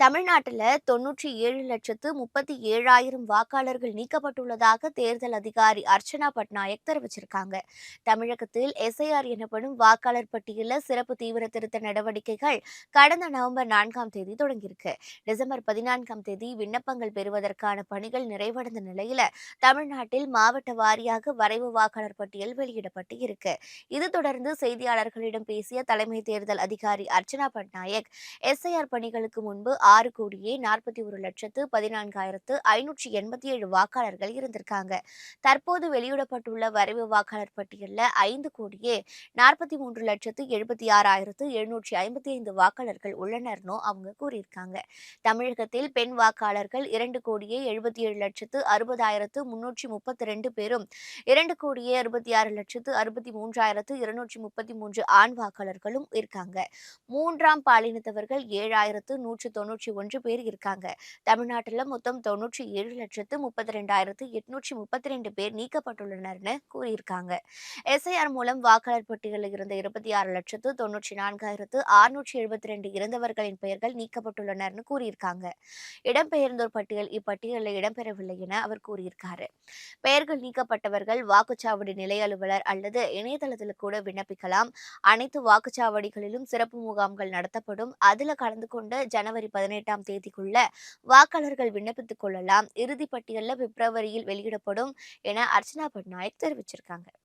தமிழ்நாட்டில் 97,37,000 வாக்காளர்கள் நீக்கப்பட்டுள்ளதாக தேர்தல் அதிகாரி அர்ச்சனா பட்நாயக் தெரிவிச்சிருக்காங்க. தமிழகத்தில் எஸ்ஐஆர் எனப்படும் வாக்காளர் பட்டியலில் சிறப்பு தீவிர திருத்த நடவடிக்கைகள் கடந்த நவம்பர் 4ஆம் தேதி தொடங்கியிருக்கு. டிசம்பர் 14ஆம் தேதி விண்ணப்பங்கள் பெறுவதற்கான பணிகள் நிறைவடைந்த நிலையில தமிழ்நாட்டில் மாவட்ட வாரியாக வரைவு வாக்காளர் பட்டியல் வெளியிடப்பட்டு இருக்கு. இது தொடர்ந்து செய்தியாளர்களிடம் பேசிய தலைமை தேர்தல் அதிகாரி அர்ச்சனா பட்நாயக், எஸ்ஐஆர் பணிகளுக்கு முன்பு 6,41,14,587 வாக்காளர்கள் இருந்திருக்காங்க. தற்போது வெளியிடப்பட்டுள்ள வரைவு வாக்காளர் பட்டியலில் 5,43,76,755 வாக்காளர்கள் உள்ளனர்னு அவங்க கூறியிருக்காங்க. தமிழகத்தில் பெண் வாக்காளர்கள் 2,77,60,332 பேரும், 2,66,63,233 ஆண் வாக்காளர்களும் இருக்காங்க. மூன்றாம் பாலினத்தவர்கள் 7,191 பேர் இருக்காங்க. தமிழ்நாட்டில் மொத்தம் 97,32,832 பேர் நீக்கப்பட்டுள்ளனர்னு கூறியிருக்காங்க. எஸ்ஐஆர் மூலம் வாக்காளர் பட்டியலில் இருந்த 26,94,672 இறந்தவர்களின் பெயர்கள் நீக்கப்பட்டுள்ளனர்னு கூறியிருக்காங்க. இடம்பெயர்ந்தோர் பட்டியல் இப்பட்டியலில் இடம்பெறவில்லை என அவர் கூறியிருக்காரு. பெயர்கள் நீக்கப்பட்டவர்கள் வாக்குச்சாவடி நிலைய அலுவலர் அல்லது இணையதளத்தில் கூட விண்ணப்பிக்கலாம். அனைத்து வாக்குச்சாவடிகளிலும் சிறப்பு முகாம்கள் நடத்தப்படும். அதில் கலந்து கொண்டு ஜனவரி 18ஆம் தேதிக்குள்ள வாக்காளர்கள் விண்ணப்பித்துக் கொள்ளலாம். இறுதிப் பட்டியலில் பிப்ரவரியில் வெளியிடப்படும் என அர்ச்சனா பட்நாயக் தெரிவிச்சிருக்காங்க.